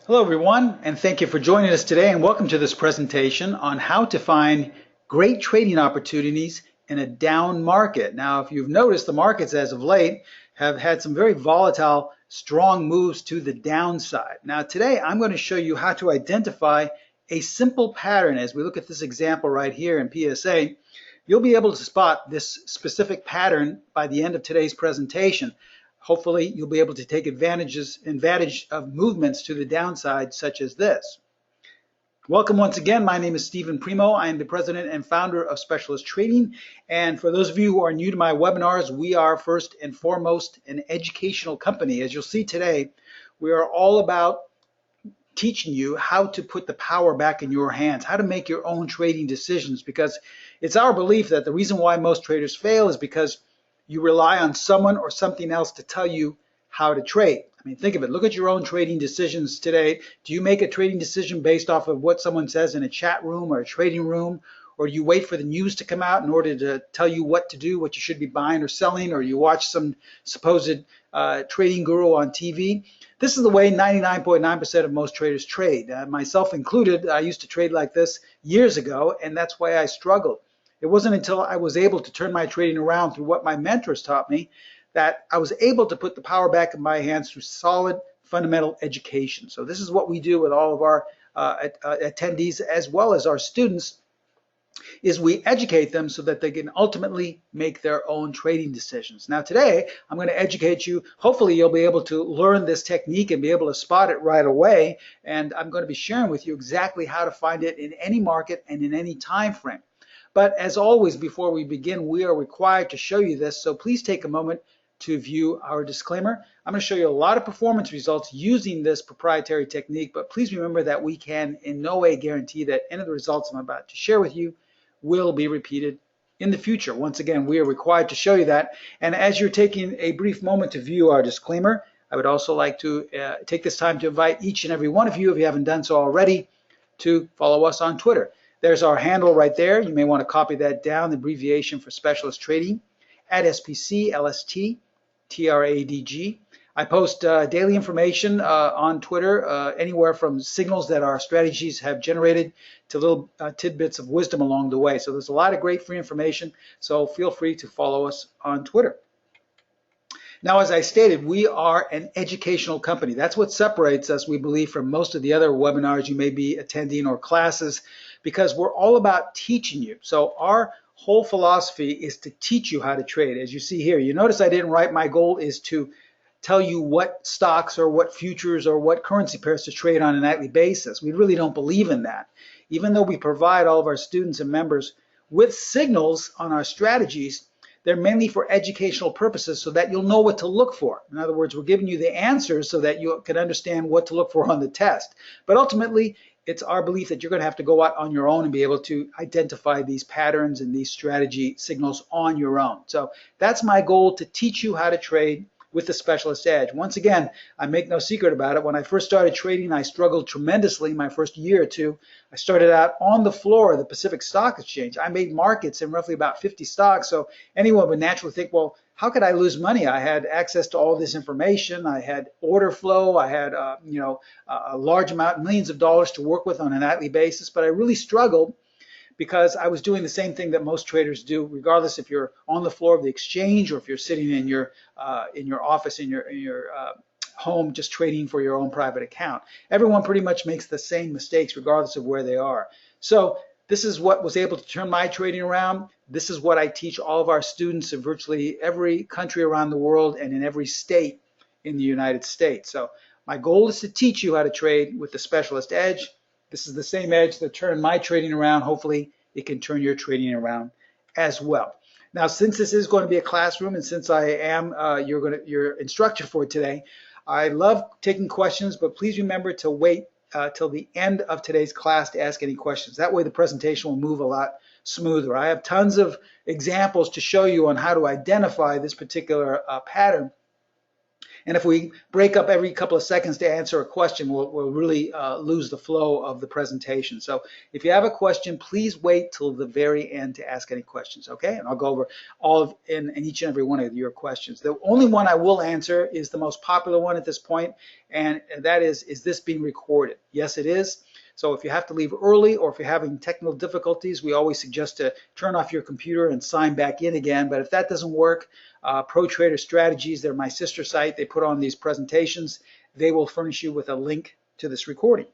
Hello everyone, and thank you for joining us today, and welcome to this presentation on how to find great trading opportunities in a down market. Now, if you've noticed, the markets as of late have had some very volatile, strong moves to the downside. Now, today I'm going to show you how to identify a simple pattern. As we look at this example right here in PSA, you'll be able to spot this specific pattern by the end of today's presentation. Hopefully, you'll be able to take advantage of movements to the downside such as this. Welcome once again. My name is Steven Primo. I am the president and founder of Specialist Trading. And for those of you who are new to my webinars, we are first and foremost an educational company. As you'll see today, we are all about teaching you how to put the power back in your hands, how to make your own trading decisions, because it's our belief that the reason why most traders fail is because you rely on someone or something else to tell you how to trade. I mean, think of it. Look at your own trading decisions today. Do you make a trading decision based off of what someone says in a chat room or a trading room? Or do you wait for the news to come out in order to tell you what to do, what you should be buying or selling? Or you watch some supposed trading guru on TV? This is the way 99.9% of most traders trade. Myself included, I used to trade like this years ago, and that's why I struggled. It wasn't until I was able to turn my trading around through what my mentors taught me that I was able to put the power back in my hands through solid fundamental education. So this is what we do with all of our attendees as well as our students, is we educate them so that they can ultimately make their own trading decisions. Now today, I'm going to educate you. Hopefully you'll be able to learn this technique and be able to spot it right away. And I'm going to be sharing with you exactly how to find it in any market and in any time frame. But as always, before we begin, we are required to show you this, so please take a moment to view our disclaimer. I'm going to show you a lot of performance results using this proprietary technique, but please remember that we can in no way guarantee that any of the results I'm about to share with you will be repeated in the future. Once again, we are required to show you that. And as you're taking a brief moment to view our disclaimer, I would also like to take this time to invite each and every one of you, if you haven't done so already, to follow us on Twitter. There's our handle right there. You may want to copy that down, the abbreviation for Specialist Trading, at SPCLST-TRADG. I post daily information on Twitter, anywhere from signals that our strategies have generated to little tidbits of wisdom along the way. So there's a lot of great free information, so feel free to follow us on Twitter. Now, as I stated, we are an educational company. That's what separates us, we believe, from most of the other webinars you may be attending or classes, because we're all about teaching you. So our whole philosophy is to teach you how to trade. As you see here, you notice I didn't write my goal is to tell you what stocks or what futures or what currency pairs to trade on a nightly basis. We really don't believe in that. Even though we provide all of our students and members with signals on our strategies, they're mainly for educational purposes so that you'll know what to look for. In other words, we're giving you the answers so that you can understand what to look for on the test. But ultimately, it's our belief that you're going to have to go out on your own and be able to identify these patterns and these strategy signals on your own. So that's my goal, to teach you how to trade with the Specialist Edge. Once again, I make no secret about it. When I first started trading, I struggled tremendously my first year or two. I started out on the floor of the Pacific Stock Exchange. I made markets in roughly about 50 stocks. So anyone would naturally think, well, how could I lose money? I had access to all this information. I had order flow. I had, a large amount, millions of dollars to work with on a nightly basis. But I really struggled because I was doing the same thing that most traders do, regardless if you're on the floor of the exchange or if you're sitting in your office, in your home, just trading for your own private account. Everyone pretty much makes the same mistakes, regardless of where they are. So this is what was able to turn my trading around. This is what I teach all of our students in virtually every country around the world and in every state in the United States. So my goal is to teach you how to trade with the Specialist Edge. This is the same edge that turned my trading around. Hopefully, it can turn your trading around as well. Now, since this is going to be a classroom and since I am your instructor for today, I love taking questions, but please remember to wait till the end of today's class to ask any questions. That way the presentation will move a lot smoother. I have tons of examples to show you on how to identify this particular pattern. And if we break up every couple of seconds to answer a question, we'll really lose the flow of the presentation. So if you have a question, please wait till the very end to ask any questions, okay? And I'll go over all of in each and every one of your questions. The only one I will answer is the most popular one at this point, and that is this being recorded? Yes, it is. So if you have to leave early or if you're having technical difficulties, we always suggest to turn off your computer and sign back in again. But if that doesn't work, Pro Trader Strategies, they're my sister site. They put on these presentations. They will furnish you with a link to this recording.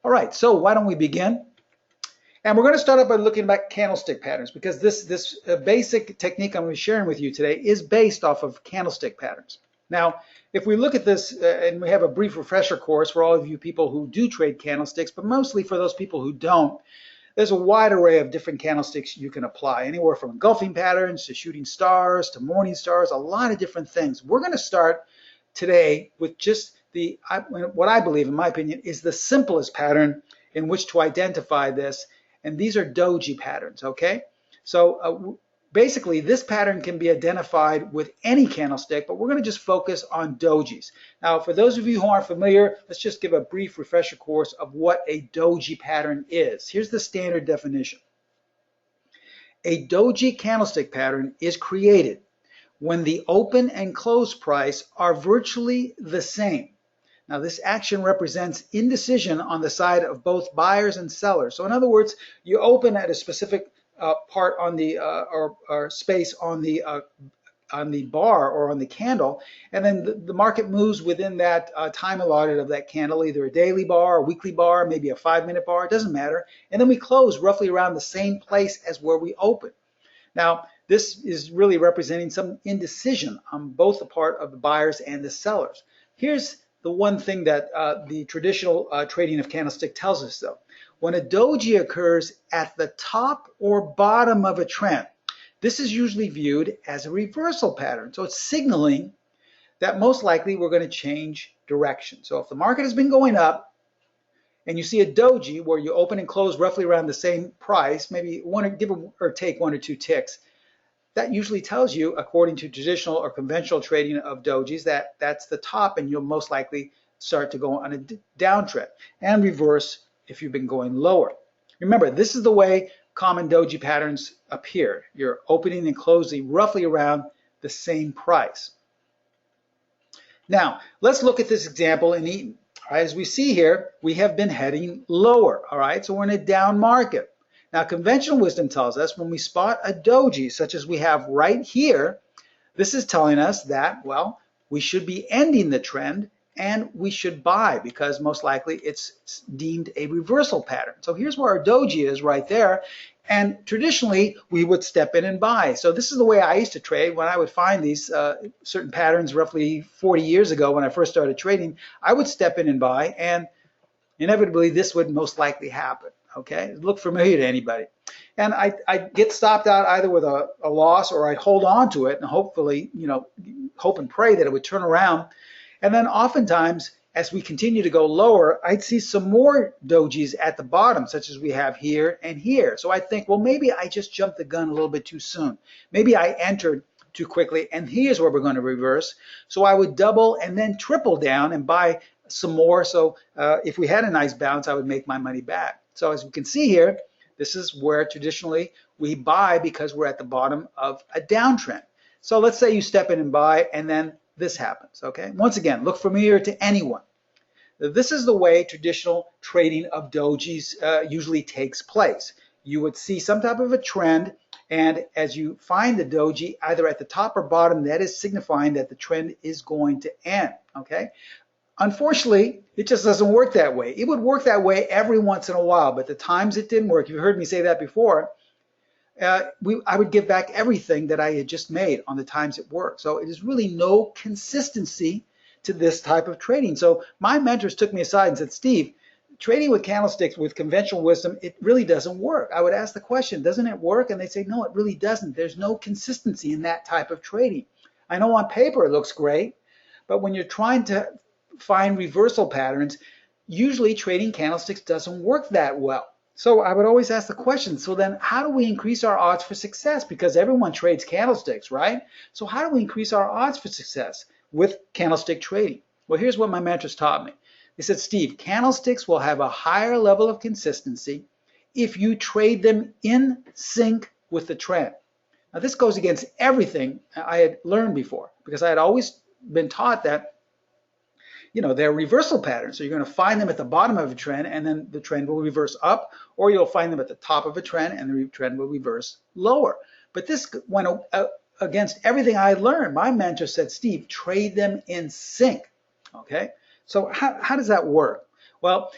All right, so why don't we begin? And we're going to start out by looking at candlestick patterns, because this basic technique I'm going to be sharing with you today is based off of candlestick patterns. Now, if we look at this, and we have a brief refresher course for all of you people who do trade candlesticks, but mostly for those people who don't, there's a wide array of different candlesticks you can apply, anywhere from engulfing patterns to shooting stars to morning stars, a lot of different things. We're going to start today with just what I believe, in my opinion, is the simplest pattern in which to identify this, and these are DOJI patterns, okay? So basically, this pattern can be identified with any candlestick, but we're going to just focus on DOJIs. Now, for those of you who aren't familiar, let's just give a brief refresher course of what a DOJI pattern is. Here's the standard definition. A DOJI candlestick pattern is created when the open and close price are virtually the same. Now, this action represents indecision on the side of both buyers and sellers. So in other words, you open at a specific part on the or space on the bar or on the candle, and then the market moves within that time allotted of that candle, either a daily bar, a weekly bar, maybe a 5-minute bar, it doesn't matter. And then we close roughly around the same place as where we open. Now, this is really representing some indecision on both the part of the buyers and the sellers. Here's the one thing that the traditional trading of candlestick tells us, though. When a doji occurs at the top or bottom of a trend, this is usually viewed as a reversal pattern. So it's signaling that most likely we're going to change direction. So if the market has been going up and you see a doji where you open and close roughly around the same price, maybe give or take 1 or 2 ticks, that usually tells you, according to traditional or conventional trading of dojis, that that's the top and you'll most likely start to go on a downtrend, and reverse if you've been going lower. Remember, this is the way common doji patterns appear. You're opening and closing roughly around the same price. Now, let's look at this example in Eaton. All right, as we see here, we have been heading lower. All right, so we're in a down market. Now, conventional wisdom tells us when we spot a doji, such as we have right here, this is telling us that, well, we should be ending the trend and we should buy, because most likely it's deemed a reversal pattern. So here's where our doji is right there. And traditionally, we would step in and buy. So this is the way I used to trade. When I would find these certain patterns roughly 40 years ago when I first started trading, I would step in and buy, and inevitably this would most likely happen. Okay, look familiar to anybody. And I'd get stopped out either with a loss, or I'd hold on to it and hopefully, hope and pray that it would turn around. And then oftentimes, as we continue to go lower, I'd see some more dojis at the bottom, such as we have here and here. So I think, well, maybe I just jumped the gun a little bit too soon. Maybe I entered too quickly, and here's where we're going to reverse. So I would double and then triple down and buy some more. So if we had a nice bounce, I would make my money back. So as we can see here, this is where traditionally we buy because we're at the bottom of a downtrend. So let's say you step in and buy, and then this happens, okay? Once again, look familiar to anyone. This is the way traditional trading of dojis usually takes place. You would see some type of a trend, and as you find the doji either at the top or bottom, that is signifying that the trend is going to end, okay? Unfortunately, it just doesn't work that way. It would work that way every once in a while, but the times it didn't work, you've heard me say that before, I would give back everything that I had just made on the times it worked. So it is really no consistency to this type of trading. So my mentors took me aside and said, Steve, trading with candlesticks with conventional wisdom, it really doesn't work. I would ask the question, doesn't it work? And they'd say, no, it really doesn't. There's no consistency in that type of trading. I know on paper it looks great, but when you're trying to find reversal patterns, usually trading candlesticks doesn't work that well. So I would always ask the question, so then how do we increase our odds for success? Because everyone trades candlesticks, right? So how do we increase our odds for success? with candlestick trading? Well, here's what my mentors taught me. They said, Steve, candlesticks will have a higher level of consistency if you trade them in sync with the trend. Now, this goes against everything I had learned before, because I had always been taught that, they're reversal patterns. So you're going to find them at the bottom of a trend, and then the trend will reverse up, or you'll find them at the top of a trend, and the trend will reverse lower. But this went against everything I had learned. My mentor said, Steve, trade them in sync. Okay, so how does that work? Well,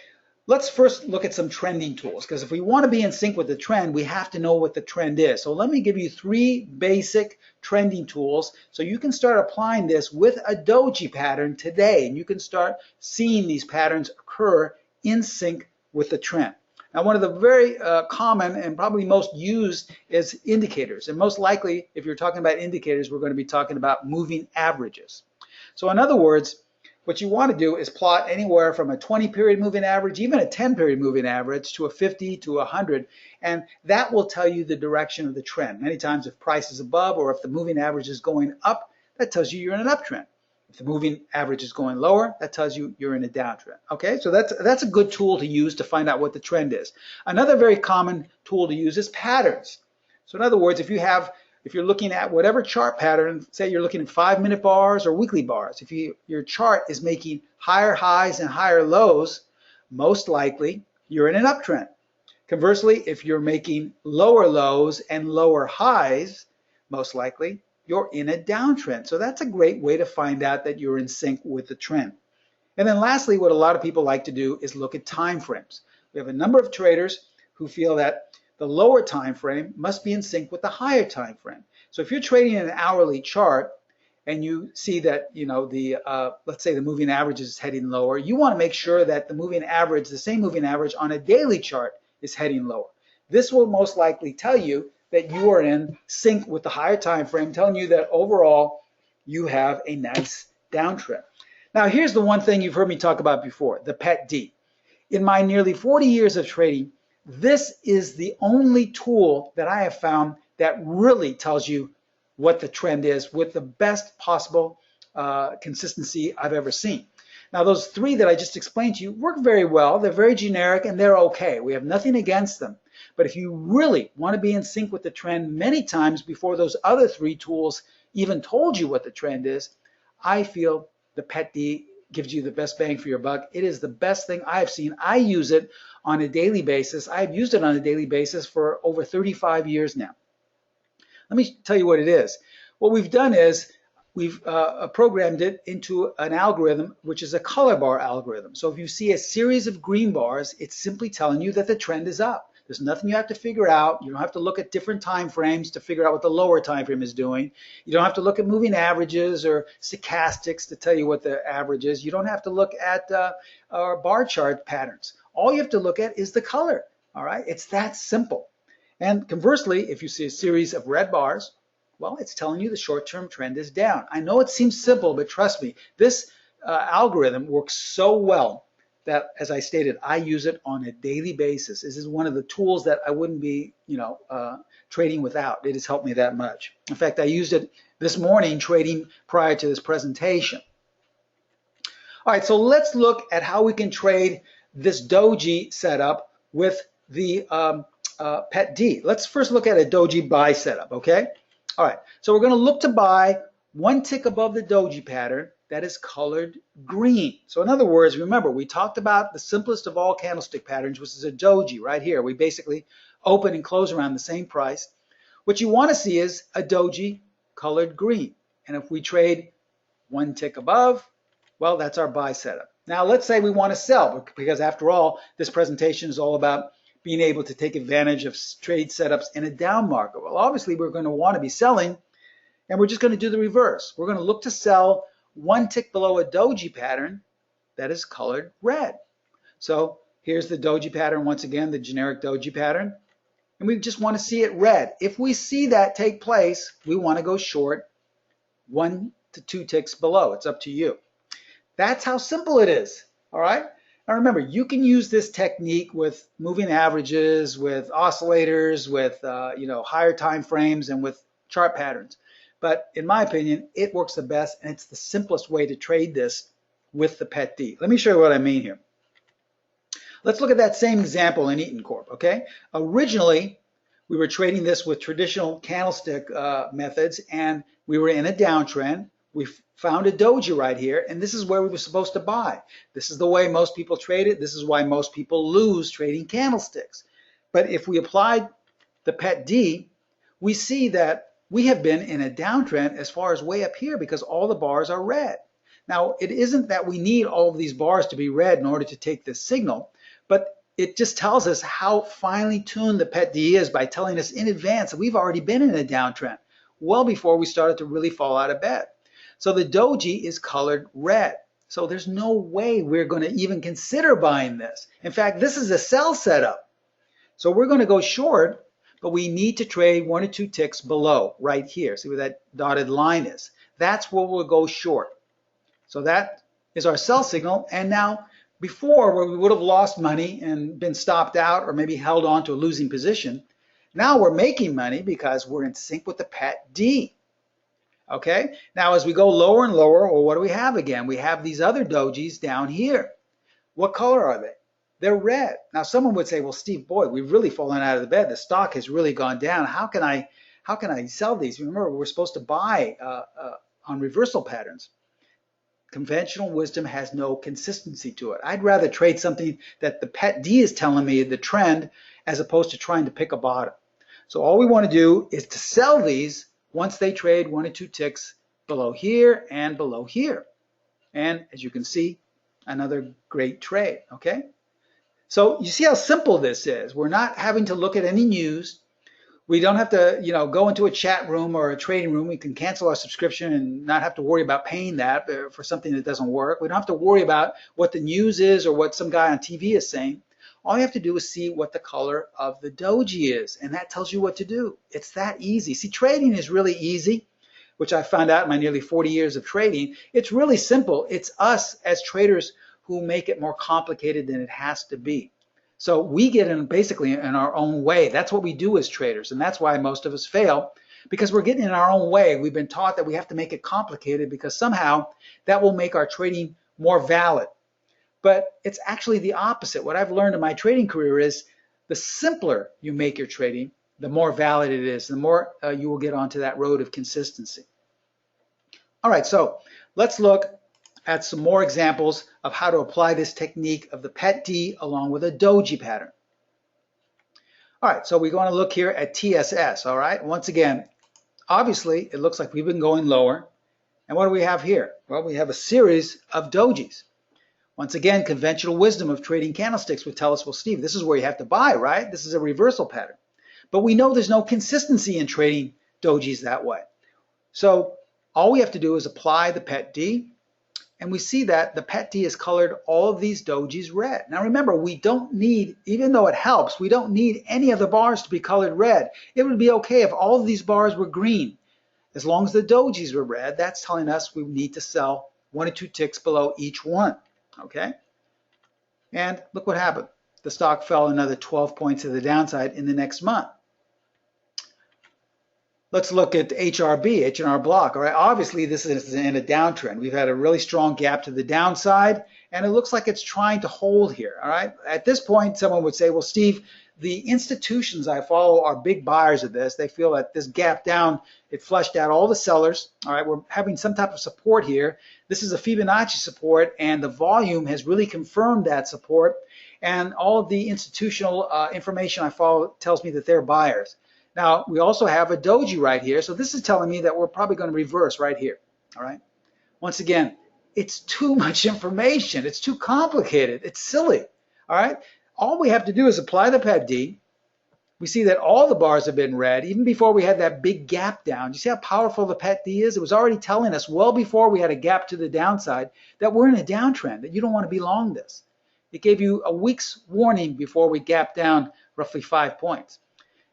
let's first look at some trending tools, because if we want to be in sync with the trend, we have to know what the trend is. So let me give you 3 basic trending tools so you can start applying this with a DOJI pattern today, and you can start seeing these patterns occur in sync with the trend. Now, one of the very common and probably most used is indicators. And most likely, if you're talking about indicators, we're going to be talking about moving averages. So in other words, what you want to do is plot anywhere from a 20-period moving average, even a 10-period moving average, to a 50 to 100, and that will tell you the direction of the trend. Many times if price is above, or if the moving average is going up, that tells you you're in an uptrend. If the moving average is going lower, that tells you you're in a downtrend. Okay, so that's a good tool to use to find out what the trend is. Another very common tool to use is patterns. So in other words, if you're looking at whatever chart pattern, say you're looking at 5-minute bars or weekly bars, if your chart is making higher highs and higher lows, most likely you're in an uptrend. Conversely, if you're making lower lows and lower highs, most likely you're in a downtrend. So that's a great way to find out that you're in sync with the trend. And then lastly, what a lot of people like to do is look at time frames. We have a number of traders who feel that the lower time frame must be in sync with the higher time frame. So if you're trading an hourly chart and you see that, let's say the moving average is heading lower, you want to make sure that the moving average, the same moving average on a daily chart, is heading lower. This will most likely tell you that you are in sync with the higher time frame, telling you that overall you have a nice downtrend. Now, here's the one thing you've heard me talk about before, the pet D. In my nearly 40 years of trading, this is the only tool that I have found that really tells you what the trend is with the best possible consistency I've ever seen. Now, those 3 that I just explained to you work very well. They're very generic and they're okay. We have nothing against them. But if you really want to be in sync with the trend many times before those other 3 tools even told you what the trend is, I feel the pet D gives you the best bang for your buck. It is the best thing I've seen. I use it on a daily basis. I've used it on a daily basis for over 35 years now. Let me tell you what it is. What we've done is we've programmed it into an algorithm, which is a color bar algorithm. So if you see a series of green bars, it's simply telling you that the trend is up. There's nothing you have to figure out. You don't have to look at different time frames to figure out what the lower time frame is doing. You don't have to look at moving averages or stochastics to tell you what the average is. You don't have to look at our bar chart patterns. All you have to look at is the color. All right, it's that simple. And conversely, if you see a series of red bars, well, it's telling you the short-term trend is down. I know it seems simple, but trust me, this algorithm works so well that, as I stated, I use it on a daily basis. This is one of the tools that I wouldn't be, trading without. It has helped me that much. In fact, I used it this morning trading prior to this presentation. All right, so let's look at how we can trade this DOJI setup with the pet D. Let's first look at a DOJI buy setup, okay? All right, so we're going to look to buy 1 tick above the DOJI pattern that is colored green. So in other words, remember, we talked about the simplest of all candlestick patterns, which is a DOJI right here. We basically open and close around the same price. What you want to see is a DOJI colored green. And if we trade 1 tick above, well, that's our buy setup. Now, let's say we want to sell, because after all, this presentation is all about being able to take advantage of trade setups in a down market. Well, obviously, we're going to want to be selling, and we're just going to do the reverse. We're going to look to sell 1 tick below a DOJI pattern that is colored red. So here's the DOJI pattern once again, the generic DOJI pattern, and we just want to see it red. If we see that take place, we want to go short 1 to 2 ticks below. It's up to you. That's how simple it is, all right? Now remember, you can use this technique with moving averages, with oscillators, with higher time frames, and with chart patterns. but in my opinion, it works the best, and it's the simplest way to trade this with the PET D. Let me show you what I mean here. Let's look at that same example in Eaton Corp, okay? Originally, we were trading this with traditional candlestick methods, and we were in a downtrend. We found a doji right here, and this is where we were supposed to buy. This is the way most people trade it. This is why most people lose trading candlesticks. But if we applied the PET D, we see that we have been in a downtrend as far as way up here because all the bars are red. Now, it isn't that we need all of these bars to be red in order to take this signal, but it just tells us how finely tuned the PET D is by telling us in advance that we've already been in a downtrend, well before we started to really fall out of bed. So the doji is colored red. So there's no way we're going to even consider buying this. In fact, this is a sell setup. So we're going to go short, but we need to trade 1 or 2 ticks below right here. See where that dotted line is? That's where we'll go short. So that is our sell signal. And now, before, where we would have lost money and been stopped out or maybe held on to a losing position, now we're making money because we're in sync with the PET D. Okay? Now, as we go lower and lower, well, what do we have again? We have these other dojis down here. What color are they? They're red. Now, someone would say, well, Steve, boy, we've really fallen out of the bed. The stock has really gone down. How can I sell these? Remember, we're supposed to buy on reversal patterns. Conventional wisdom has no consistency to it. I'd rather trade something that the PET D is telling me the trend as opposed to trying to pick a bottom. So all we want to do is to sell these once they trade 1 or 2 ticks below here and below here. And as you can see, another great trade, okay? So you see how simple this is. We're not having to look at any news. We don't have to, go into a chat room or a trading room. We can cancel our subscription and not have to worry about paying that for something that doesn't work. We don't have to worry about what the news is or what some guy on TV is saying. All you have to do is see what the color of the doji is, and that tells you what to do. It's that easy. See, trading is really easy, which I found out in my nearly 40 years of trading. It's really simple. It's us as traders who make it more complicated than it has to be. So we get in basically in our own way. That's what we do as traders, and that's why most of us fail, because we're getting in our own way. We've been taught that we have to make it complicated because somehow that will make our trading more valid. But it's actually the opposite. What I've learned in my trading career is the simpler you make your trading, the more valid it is, the more you will get onto that road of consistency. All right, so let's look at some more examples of how to apply this technique of the PET D along with a doji pattern. All right, so we're going to look here at TSS, all right? Once again, obviously, it looks like we've been going lower. And what do we have here? Well, we have a series of dojis. Once again, conventional wisdom of trading candlesticks would tell us, well, Steve, this is where you have to buy, right? This is a reversal pattern. But we know there's no consistency in trading dojis that way. So all we have to do is apply the PET D, and we see that the PET D has colored all of these dojis red. Now remember, we don't need, even though it helps, we don't need any of the bars to be colored red. It would be okay if all of these bars were green. As long as the dojis were red, that's telling us we need to sell 1 or 2 ticks below each one. Okay? And look what happened. The stock fell another 12 points to the downside in the next month. Let's look at HRB, H&R Block. All right, obviously this is in a downtrend. We've had a really strong gap to the downside, and it looks like it's trying to hold here. All right, at this point, someone would say, well, Steve, the institutions I follow are big buyers of this. They feel that this gap down, it flushed out all the sellers. All right, we're having some type of support here. This is a Fibonacci support, and the volume has really confirmed that support. And all of the institutional information I follow tells me that they're buyers. Now, we also have a doji right here, so this is telling me that we're probably going to reverse right here, all right? Once again, it's too much information. It's too complicated. It's silly, all right? All we have to do is apply the PET D. We see that all the bars have been red, even before we had that big gap down. You see how powerful the PET D is? It was already telling us well before we had a gap to the downside that we're in a downtrend, that you don't want to be long this. It gave you a week's warning before we gapped down roughly 5 points.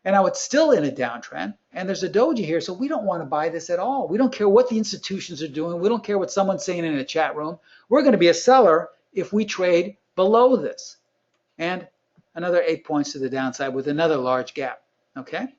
And now it's still in a downtrend, and there's a doji here, so we don't want to buy this at all. We don't care what the institutions are doing. We don't care what someone's saying in a chat room. We're going to be a seller if we trade below this. And another 8 points to the downside with another large gap, okay?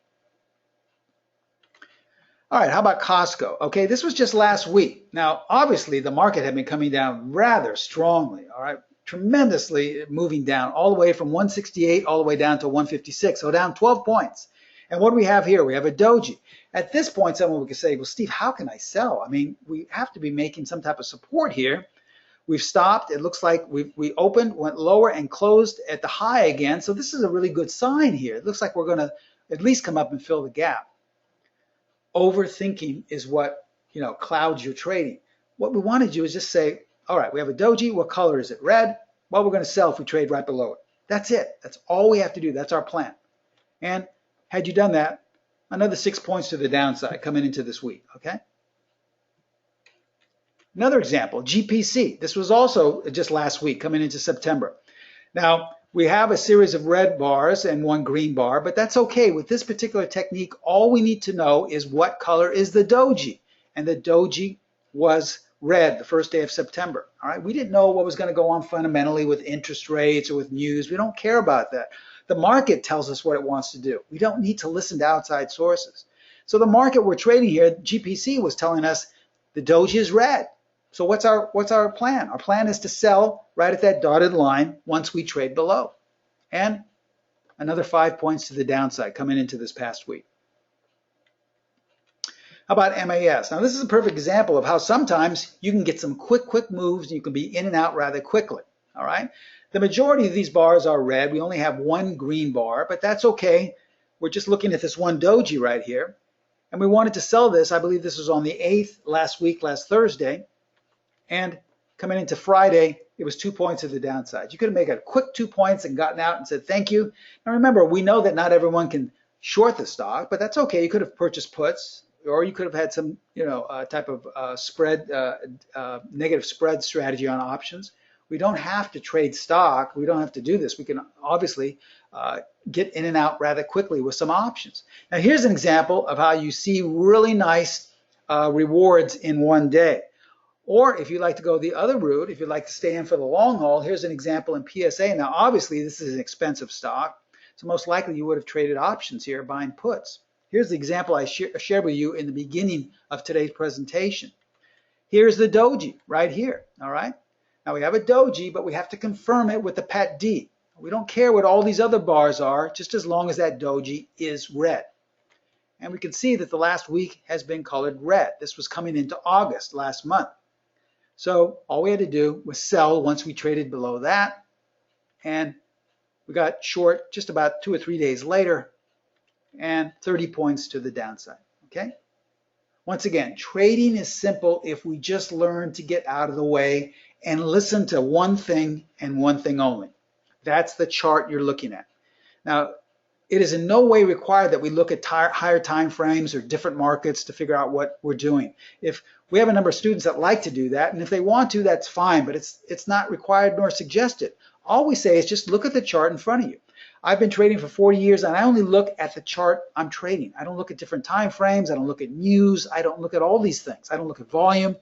All right, how about Costco? Okay, this was just last week. Now, obviously, the market had been coming down rather strongly, all right, tremendously moving down all the way from 168 all the way down to 156, so down 12 points. And what do we have here? We have a doji. At this point, someone would say, well, Steve, how can I sell? I mean, we have to be making some type of support here. We've stopped. It looks like we opened, went lower, and closed at the high again. So this is a really good sign here. It looks like we're going to at least come up and fill the gap. Overthinking is what, clouds your trading. What we want to do is just say, all right, we have a doji. What color is it? Red. Well, we're going to sell if we trade right below it. That's it. That's all we have to do. That's our plan. And had you done that, another 6 points to the downside coming into this week, okay? Another example, GPC. This was also just last week coming into September. Now, we have a series of red bars and one green bar, but that's okay. With this particular technique, all we need to know is what color is the doji. And the doji was red the first day of September. All right, we didn't know what was going to go on fundamentally with interest rates or with news. We don't care about that. The market tells us what it wants to do. We don't need to listen to outside sources. So the market we're trading here, GPC, was telling us the doji is red. So what's our plan? Our plan is to sell right at that dotted line once we trade below. And another 5 points to the downside coming into this past week. How about MAS? Now this is a perfect example of how sometimes you can get some quick moves and you can be in and out rather quickly. All right. The majority of these bars are red. We only have one green bar, but that's okay. We're just looking at this one doji right here. And we wanted to sell this. I believe this was on the 8th last Thursday. And coming into Friday, it was 2 points to the downside. You could have made a quick 2 points and gotten out and said, thank you. Now remember, we know that not everyone can short the stock, but that's okay. You could have purchased puts, or you could have had some, type of spread, negative spread strategy on options. We don't have to trade stock. We don't have to do this. We can obviously get in and out rather quickly with some options. Now here's an example of how you see really nice rewards in one day. Or if you'd like to go the other route, if you'd like to stay in for the long haul, here's an example in PSA. Now, obviously, this is an expensive stock, so most likely you would have traded options here, buying puts. Here's the example I shared with you in the beginning of today's presentation. Here's the doji right here, all right? Now, we have a doji, but we have to confirm it with the PET D. We don't care what all these other bars are, just as long as that doji is red. And we can see that the last week has been colored red. This was coming into August last month. So all we had to do was sell once we traded below that, and we got short just about 2 or 3 days later, and 30 points to the downside, okay? Once again, trading is simple if we just learn to get out of the way and listen to one thing and one thing only. That's the chart you're looking at. Now, it is in no way required that we look at higher time frames or different markets to figure out what we're doing. If we have a number of students that like to do that, and if they want to, that's fine, but it's not required nor suggested. All we say is just look at the chart in front of you. I've been trading for 40 years, and I only look at the chart I'm trading. I don't look at different time frames. I don't look at news. I don't look at all these things. I don't look at volume.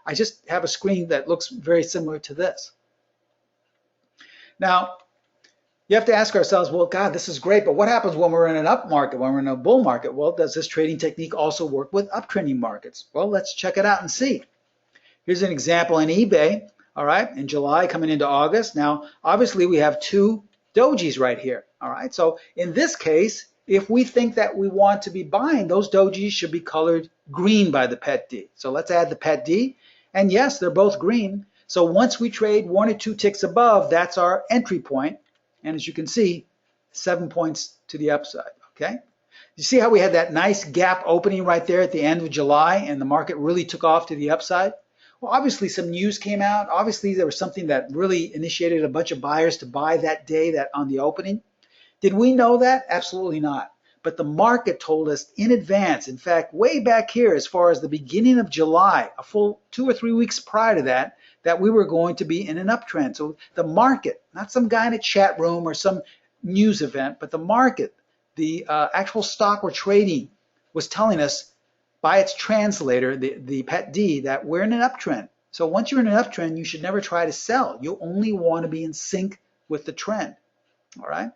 I just have a screen that looks very similar to this. Now, you have to ask ourselves, well, God, this is great, but what happens when we're in an up market, when we're in a bull market? Well, does this trading technique also work with uptrending markets? Well, let's check it out and see. Here's an example in eBay, all right, in July coming into August. Now, obviously, we have two dojis right here, all right? So in this case, if we think that we want to be buying, those dojis should be colored green by the PET D. So let's add the PET D, and yes, they're both green. So once we trade 1 or 2 ticks above, that's our entry point. And as you can see, 7 points to the upside, okay? You see how we had that nice gap opening right there at the end of July and the market really took off to the upside? Well, obviously some news came out. Obviously there was something that really initiated a bunch of buyers to buy that day that on the opening. Did we know that? Absolutely not. But the market told us in advance, in fact, way back here as far as the beginning of July, a full 2 or 3 weeks prior to that, that we were going to be in an uptrend. So the market, not some guy in a chat room or some news event, but the market, the actual stock we're trading was telling us by its translator, the PET D, that we're in an uptrend. So once you're in an uptrend, you should never try to sell. You only want to be in sync with the trend, all right?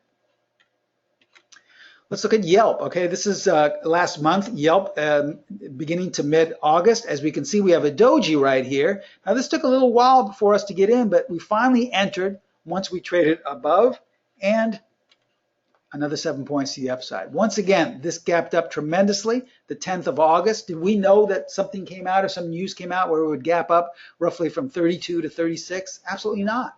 Let's look at Yelp. Okay, this is last month, Yelp, beginning to mid-August. As we can see, we have a DOJI right here. Now, this took a little while for us to get in, but we finally entered once we traded above and another 7 points to the upside. Once again, this gapped up tremendously the 10th of August. Did we know that something came out or some news came out where it would gap up roughly from 32 to 36? Absolutely not.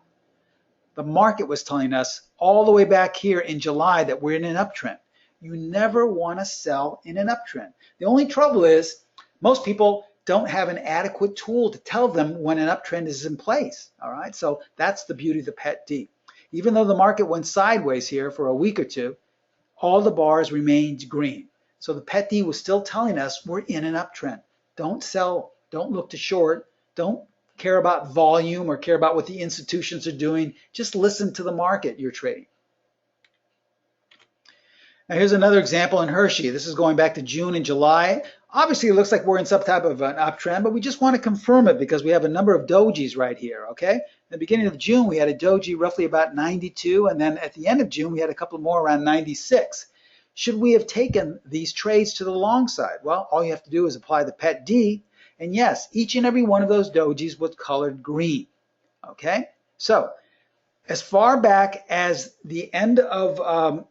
The market was telling us all the way back here in July that we're in an uptrend. You never want to sell in an uptrend. The only trouble is most people don't have an adequate tool to tell them when an uptrend is in place. All right, so that's the beauty of the PET D. Even though the market went sideways here for a week or two, all the bars remained green. So the PET D was still telling us we're in an uptrend. Don't sell, don't look to short, don't care about volume or care about what the institutions are doing. Just listen to the market you're trading. Now here's another example in Hershey. This is going back to June and July. Obviously, it looks like we're in some type of an uptrend, but we just want to confirm it because we have a number of dojis right here, okay? At the beginning of June, we had a doji roughly about 92, and then at the end of June, we had a couple more around 96. Should we have taken these trades to the long side? Well, all you have to do is apply the PET D, and yes, each and every one of those dojis was colored green, okay? So, as far back as the end of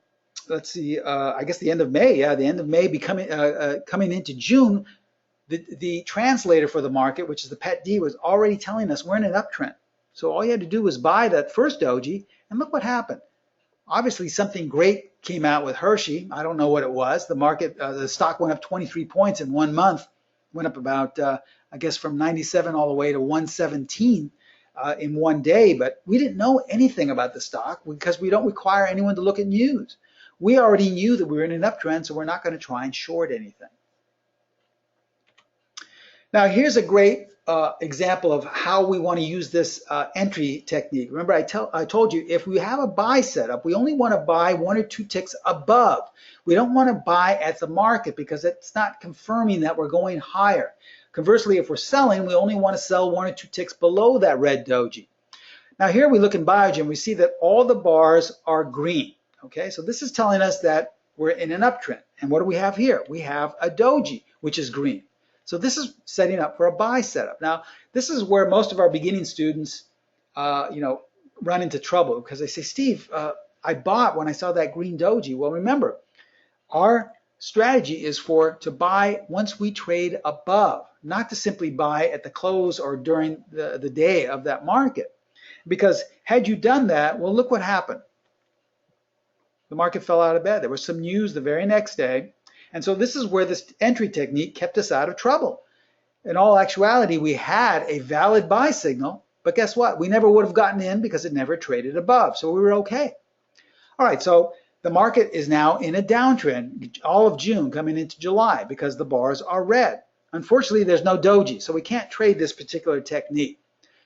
let's see, I guess the end of May, yeah, the end of May coming into June, the translator for the market, which is the PET D, was already telling us we're in an uptrend. So all you had to do was buy that first doji, and look what happened. Obviously, something great came out with Hershey. I don't know what it was. The market, the stock went up 23 points in 1 month, went up about, I guess, from 97 all the way to 117 in 1 day. But we didn't know anything about the stock because we don't require anyone to look at news. We already knew that we were in an uptrend, so we're not going to try and short anything. Now, here's a great example of how we want to use this entry technique. Remember, I told you, if we have a buy setup, we only want to buy 1 or 2 ticks above. We don't want to buy at the market because it's not confirming that we're going higher. Conversely, if we're selling, we only want to sell 1 or 2 ticks below that red doji. Now, here we look in Biogen, we see that all the bars are green. Okay, so this is telling us that we're in an uptrend. And what do we have here? We have a doji, which is green. So this is setting up for a buy setup. Now, this is where most of our beginning students, run into trouble because they say, Steve, I bought when I saw that green doji. Well, remember, our strategy is to buy once we trade above, not to simply buy at the close or during the day of that market. Because had you done that, well, look what happened. The market fell out of bed. There was some news the very next day. And so this is where this entry technique kept us out of trouble. In all actuality, we had a valid buy signal, but guess what? We never would have gotten in because it never traded above. So we were okay. All right, so the market is now in a downtrend all of June coming into July because the bars are red. Unfortunately, there's no doji, so we can't trade this particular technique.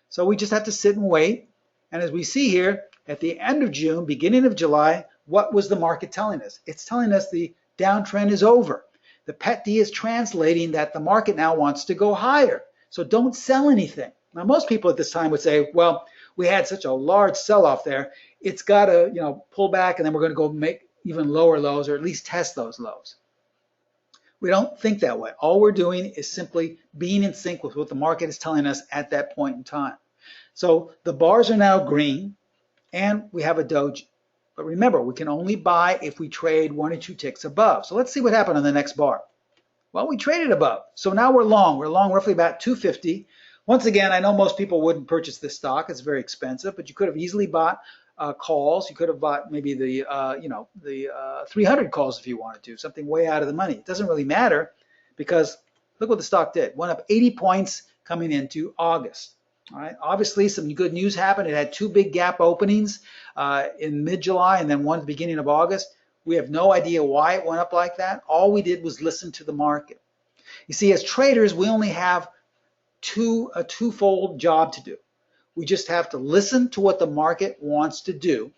So we just have to sit and wait. And as we see here, at the end of June, beginning of July, what was the market telling us? It's telling us the downtrend is over. The PET D is translating that the market now wants to go higher. So don't sell anything. Now, most people at this time would say, well, we had such a large sell-off there. It's got to, pull back, and then we're going to go make even lower lows or at least test those lows. We don't think that way. All we're doing is simply being in sync with what the market is telling us at that point in time. So the bars are now green, and we have a doji. But remember, we can only buy if we trade 1 or 2 ticks above. So let's see what happened on the next bar. Well, we traded above. So now we're long. We're long roughly about 250. Once again, I know most people wouldn't purchase this stock. It's very expensive, but you could have easily bought calls. You could have bought maybe the 300 calls if you wanted to, something way out of the money. It doesn't really matter because look what the stock did. Went up 80 points coming into August. All right. Obviously, some good news happened. It had 2 big gap openings in mid-July and then one at the beginning of August. We have no idea why it went up like that. All we did was listen to the market. You see, as traders, we only have a twofold job to do. We just have to listen to what the market wants to do,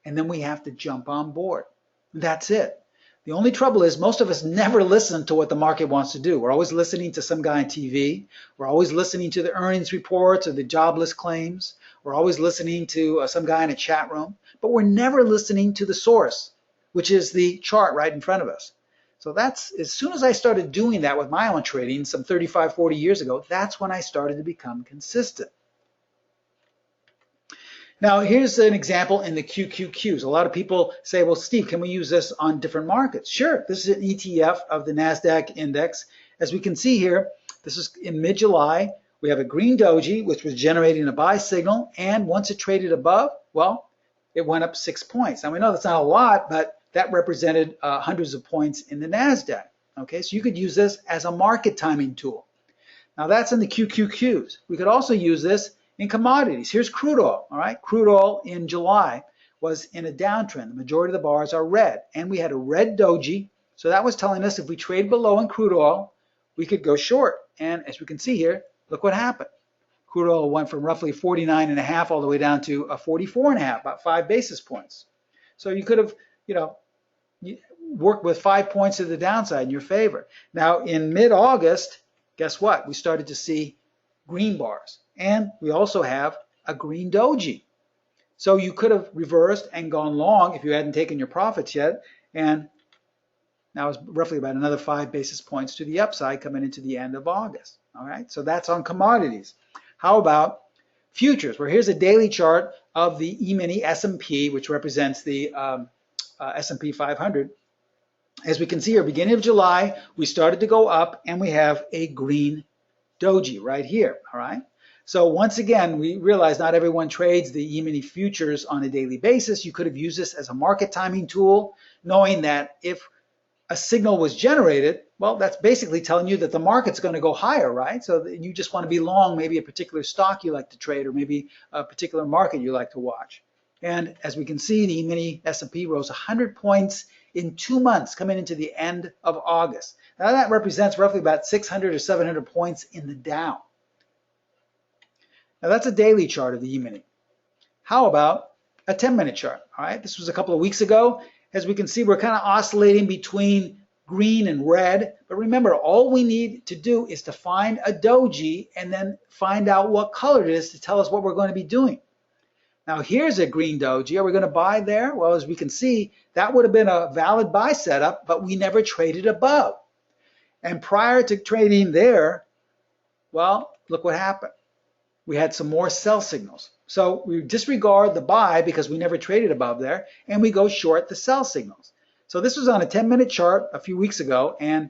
and then we have to jump on board. That's it. The only trouble is most of us never listen to what the market wants to do. We're always listening to some guy on TV. We're always listening to the earnings reports or the jobless claims. We're always listening to some guy in a chat room. But we're never listening to the source. which is the chart right in front of us. So that's, as soon as I started doing that with my own trading some 35, 40 years ago, that's when I started to become consistent. Now, here's an example in the QQQs. A lot of people say, well, Steve, can we use this on different markets? Sure, this is an ETF of the NASDAQ index. As we can see here, this is in mid-July. We have a green doji, which was generating a buy signal, and once it traded above, well, it went up 6 points. Now, we know that's not a lot, but that represented hundreds of points in the NASDAQ. Okay, so you could use this as a market timing tool. Now, that's in the QQQs. We could also use this in commodities. Here's crude oil. All right, crude oil in July was in a downtrend. The majority of the bars are red, and we had a red doji. So that was telling us if we trade below in crude oil, we could go short. And as we can see here, look what happened. Crude oil went from roughly 49.5 all the way down to a 44.5, about 5 basis points. So you could have, worked with 5 points to the downside in your favor. Now in mid-August, guess what? We started to see green bars, and we also have a green doji. So you could have reversed and gone long if you hadn't taken your profits yet, and now it's roughly about another 5 basis points to the upside coming into the end of August. All right, so that's on commodities. How about futures? Well, here's a daily chart of the E-mini S&P, which represents the S&P 500. As we can see here, beginning of July, we started to go up, and we have a green doji right here. All right. So once again, we realize not everyone trades the E-mini futures on a daily basis. You could have used this as a market timing tool, knowing that if a signal was generated, well, that's basically telling you that the market's going to go higher, right? So you just want to be long maybe a particular stock you like to trade, or maybe a particular market you like to watch. And as we can see, the E-mini S&P rose 100 points in 2 months coming into the end of August. Now that represents roughly about 600 or 700 points in the Dow. Now that's a daily chart of the E-mini. How about a 10-minute chart? All right, this was a couple of weeks ago. As we can see, we're kind of oscillating between green and red. But remember, all we need to do is to find a doji and then find out what color it is to tell us what we're going to be doing. Now here's a green doji. Are we going to buy there? Well, as we can see, that would have been a valid buy setup, but we never traded above. And prior to trading there, well, look what happened. We had some more sell signals. So we disregard the buy because we never traded above there, and we go short the sell signals. So this was on a 10-minute chart a few weeks ago, and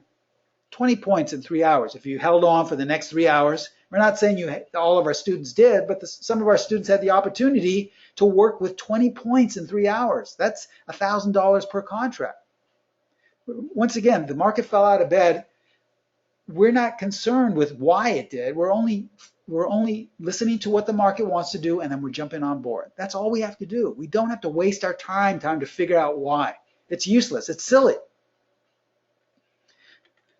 20 points in 3 hours. If you held on for the next 3 hours, we're not saying all of our students did, but some of our students had the opportunity to work with 20 points in 3 hours. That's $1,000 per contract. Once again, the market fell out of bed. We're not concerned with why it did. We're only listening to what the market wants to do, and then we're jumping on board. That's all we have to do. We don't have to waste our time to figure out why. It's useless. It's silly.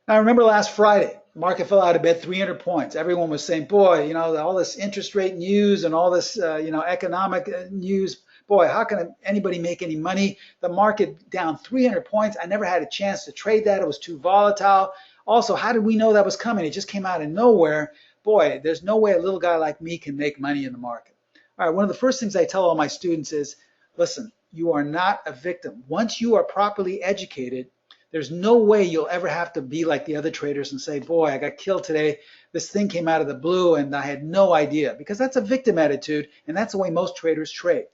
Now, remember last Friday, the market fell out of bed 300 points. Everyone was saying, boy, all this interest rate news and all this, economic news, boy, how can anybody make any money? The market down 300 points. I never had a chance to trade that. It was too volatile. Also, how did we know that was coming? It just came out of nowhere. Boy, there's no way a little guy like me can make money in the market. All right, one of the first things I tell all my students is, listen, you are not a victim. Once you are properly educated, there's no way you'll ever have to be like the other traders and say, boy, I got killed today. This thing came out of the blue and I had no idea. Because that's a victim attitude, and that's the way most traders trade.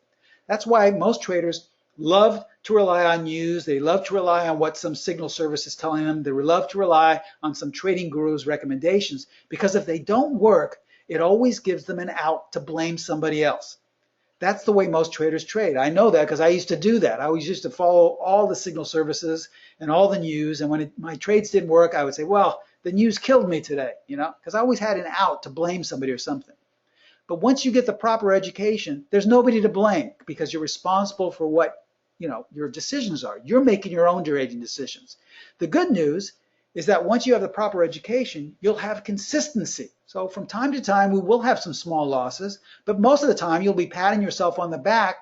That's why most traders love to rely on news. They love to rely on what some signal service is telling them. They love to rely on some trading guru's recommendations, because if they don't work, it always gives them an out to blame somebody else. That's the way most traders trade. I know that because I used to do that. I always used to follow all the signal services and all the news. And when my trades didn't work, I would say, well, the news killed me today, because I always had an out to blame somebody or something. But once you get the proper education, there's nobody to blame, because you're responsible for what your decisions are. You're making your own trading decisions. The good news is that once you have the proper education, you'll have consistency. So from time to time, we will have some small losses, but most of the time you'll be patting yourself on the back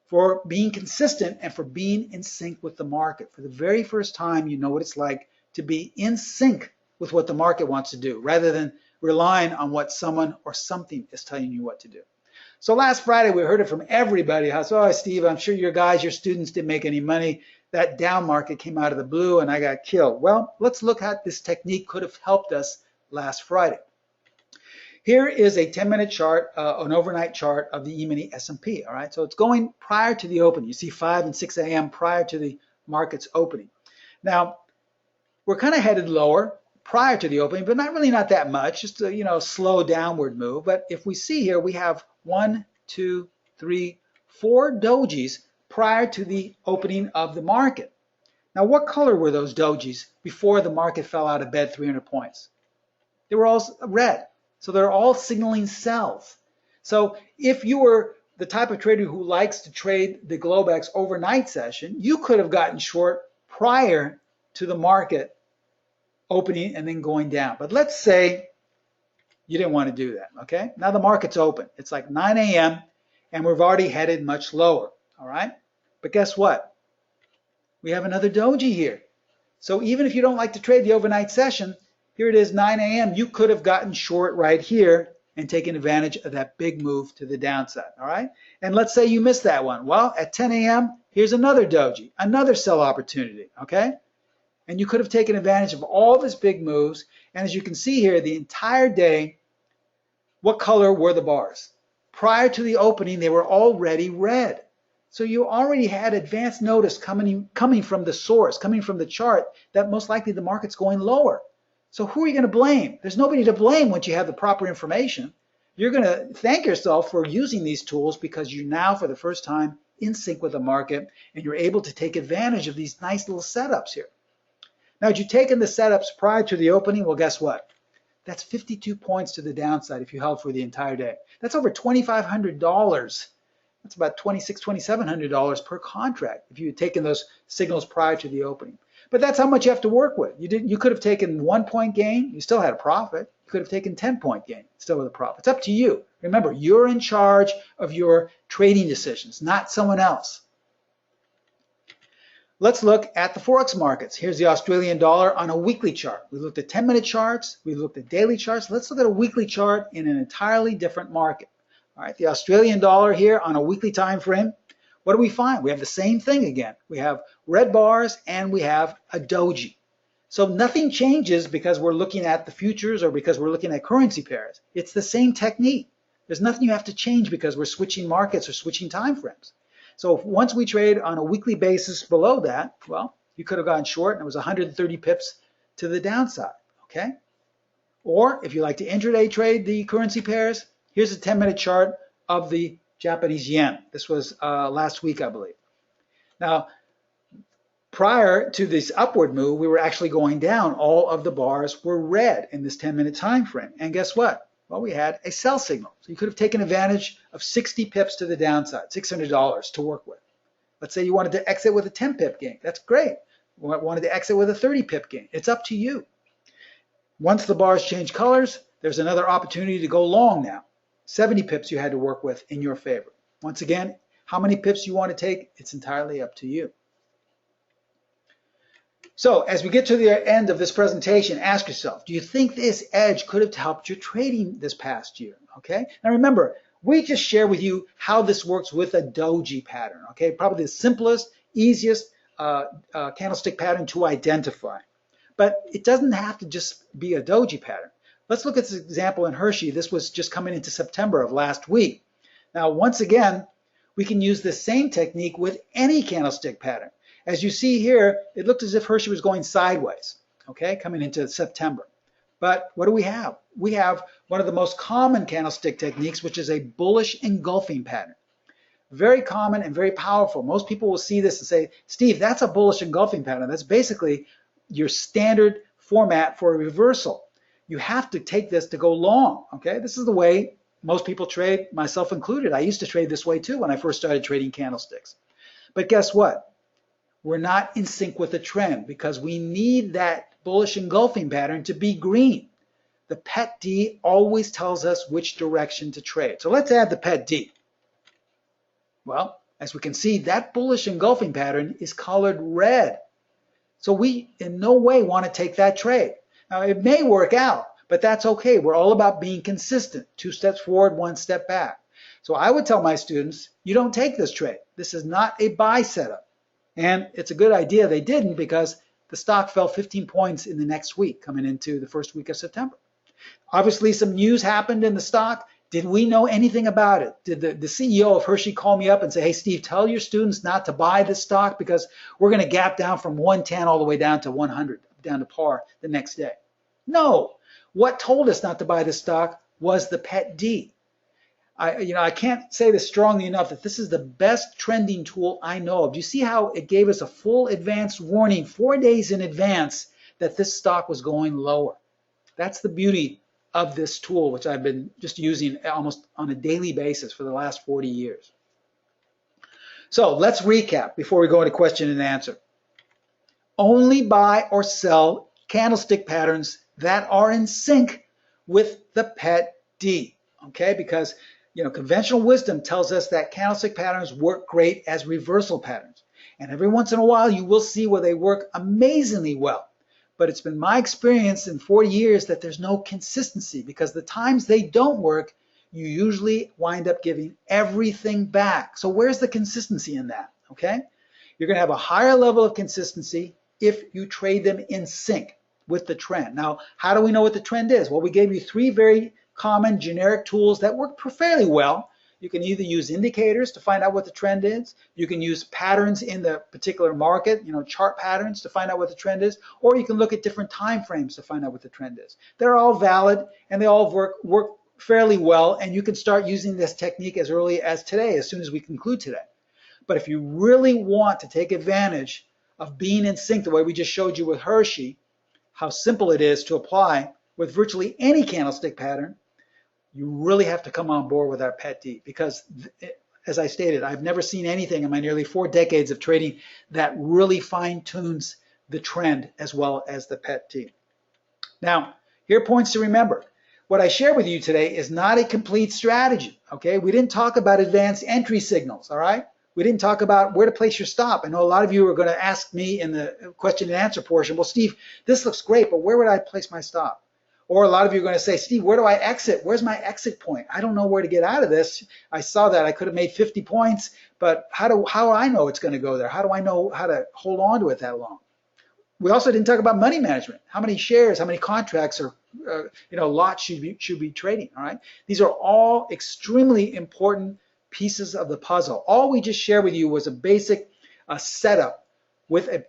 for being consistent and for being in sync with the market. For the very first time, you know what it's like to be in sync with what the market wants to do, rather than relying on what someone or something is telling you what to do. So last Friday, we heard it from everybody. Oh, Steve, I'm sure your students didn't make any money. That down market came out of the blue and I got killed. Well, let's look at this technique could have helped us last Friday. Here is a 10-minute chart, an overnight chart of the E-mini S&P. All right, so it's going prior to the opening. You see 5 and 6 a.m. prior to the market's opening. Now, we're kind of headed lower prior to the opening, but not that much, just a slow downward move. But if we see here, we have 1, 2, 3, 4 dojis prior to the opening of the market. Now, what color were those dojis before the market fell out of bed 300 points? They were all red. So they're all signaling sells. So if you were the type of trader who likes to trade the Globex overnight session, you could have gotten short prior to the market opening and then going down. But let's say you didn't want to do that, okay? Now the market's open. It's like 9 a.m. and we've already headed much lower, all right? But guess what? We have another doji here. So even if you don't like to trade the overnight session, here it is 9 a.m. You could have gotten short right here and taken advantage of that big move to the downside, all right? And let's say you missed that one. Well, at 10 a.m., here's another doji, another sell opportunity, okay? And you could have taken advantage of all these big moves. And as you can see here, the entire day, what color were the bars? Prior to the opening, they were already red. So you already had advanced notice coming from the source, coming from the chart, that most likely the market's going lower. So who are you going to blame? There's nobody to blame once you have the proper information. You're going to thank yourself for using these tools because you're now, for the first time, in sync with the market, and you're able to take advantage of these nice little setups here. Now, had you taken the setups prior to the opening, well, guess what? That's 52 points to the downside if you held for the entire day. That's over $2,500. That's about $2,600, $2,700 per contract if you had taken those signals prior to the opening. But that's how much you have to work with. You could have taken 1-point gain, you still had a profit. You could have taken 10-point gain, still with a profit. It's up to you. Remember, you're in charge of your trading decisions, not someone else. Let's look at the Forex markets. Here's the Australian dollar on a weekly chart. We looked at 10-minute charts. We looked at daily charts. Let's look at a weekly chart in an entirely different market. All right, the Australian dollar here on a weekly time frame. What do we find? We have the same thing again. We have red bars and we have a doji. So nothing changes because we're looking at the futures or because we're looking at currency pairs. It's the same technique. There's nothing you have to change because we're switching markets or switching time frames. So once we trade on a weekly basis below that, well, you could have gone short and it was 130 pips to the downside, okay? Or if you like to intraday trade the currency pairs, here's a 10-minute chart of the Japanese yen. This was last week, I believe. Now, prior to this upward move, we were actually going down. All of the bars were red in this 10-minute time frame. And guess what? Well, we had a sell signal. So you could have taken advantage of 60 pips to the downside, $600 to work with. Let's say you wanted to exit with a 10-pip gain. That's great. Wanted to exit with a 30-pip gain. It's up to you. Once the bars change colors, there's another opportunity to go long now. 70 pips you had to work with in your favor. Once again, how many pips you want to take, it's entirely up to you. So as we get to the end of this presentation, ask yourself, do you think this edge could have helped your trading this past year? Okay. Now remember, we just share with you how this works with a doji pattern. Okay. Probably the simplest, easiest candlestick pattern to identify. But it doesn't have to just be a doji pattern. Let's look at this example in Hershey. This was just coming into September of last week. Now, once again, we can use the same technique with any candlestick pattern. As you see here, it looked as if Hershey was going sideways, okay, coming into September. But what do we have? We have one of the most common candlestick techniques, which is a bullish engulfing pattern. Very common and very powerful. Most people will see this and say, Steve, that's a bullish engulfing pattern. That's basically your standard format for a reversal. You have to take this to go long, okay? This is the way most people trade, myself included. I used to trade this way too when I first started trading candlesticks. But guess what? We're not in sync with the trend because we need that bullish engulfing pattern to be green. The pet D always tells us which direction to trade. So let's add the pet D. Well, as we can see, that bullish engulfing pattern is colored red. So we in no way want to take that trade. Now, it may work out, but that's okay. We're all about being consistent. 2 steps forward, 1 step back. So I would tell my students, you don't take this trade. This is not a buy setup. And it's a good idea they didn't, because the stock fell 15 points in the next week coming into the first week of September. Obviously, some news happened in the stock. Did we know anything about it? Did the CEO of Hershey call me up and say, hey, Steve, tell your students not to buy this stock because we're going to gap down from 110 all the way down to 100, down to par the next day? No. What told us not to buy this stock was the PET D. I can't say this strongly enough that this is the best trending tool I know of. Do you see how it gave us a full advance warning 4 days in advance that this stock was going lower? That's the beauty of this tool, which I've been just using almost on a daily basis for the last 40 years. So let's recap before we go into question and answer. Only buy or sell candlestick patterns that are in sync with the PET D, okay? Because conventional wisdom tells us that candlestick patterns work great as reversal patterns. And every once in a while, you will see where they work amazingly well. But it's been my experience in 40 years that there's no consistency, because the times they don't work, you usually wind up giving everything back. So where's the consistency in that, okay? You're going to have a higher level of consistency if you trade them in sync with the trend. Now, how do we know what the trend is? Well, we gave you 3 very common generic tools that work fairly well. You can either use indicators to find out what the trend is. You can use patterns in the particular market, chart patterns to find out what the trend is, or you can look at different time frames to find out what the trend is. They're all valid and they all work fairly well, and you can start using this technique as early as today, as soon as we conclude today. But if you really want to take advantage of being in sync the way we just showed you with Hershey, how simple it is to apply with virtually any candlestick pattern, you really have to come on board with our PET D, because as I stated, I've never seen anything in my nearly 4 decades of trading that really fine-tunes the trend as well as the PET D. Now, here are points to remember. What I share with you today is not a complete strategy, okay? We didn't talk about advanced entry signals, all right? We didn't talk about where to place your stop. I know a lot of you are going to ask me in the question and answer portion, well, Steve, this looks great, but where would I place my stop? Or a lot of you are going to say, Steve, where do I exit? Where's my exit point? I don't know where to get out of this. I saw that I could have made 50 points, but how do I know it's going to go there? How do I know how to hold on to it that long? We also didn't talk about money management. How many shares, how many contracts, or lots should be trading? All right. These are all extremely important pieces of the puzzle. All we just shared with you was a basic setup with a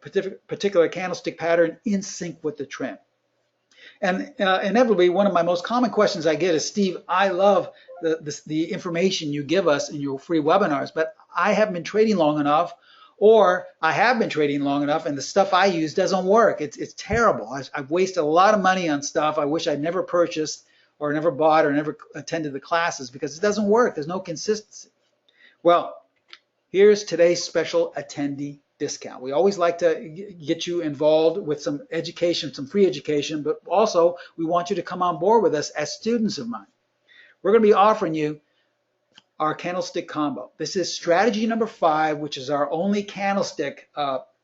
particular candlestick pattern in sync with the trend. And inevitably, one of my most common questions I get is, Steve, I love the information you give us in your free webinars, but I haven't been trading long enough, or I have been trading long enough and the stuff I use doesn't work. It's terrible. I've wasted a lot of money on stuff I wish I'd never purchased or never bought or never attended the classes, because it doesn't work. There's no consistency. Well, here's today's special attendee discount. We always like to get you involved with some education, some free education, but also we want you to come on board with us as students of mine. We're going to be offering you our candlestick combo. This is strategy number 5, which is our only candlestick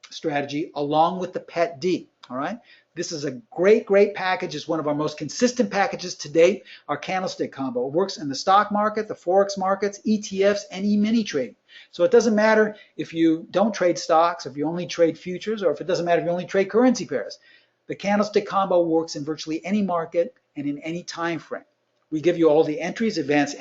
strategy, along with the PET D. All right. This is a great package. It's one of our most consistent packages to date, our candlestick combo. It works in the stock market, the Forex markets, ETFs, and e-mini trading. So it doesn't matter if you don't trade stocks, if you only trade futures, or if it doesn't matter if you only trade currency pairs. The candlestick combo works in virtually any market and in any time frame. We give you all the entries, advanced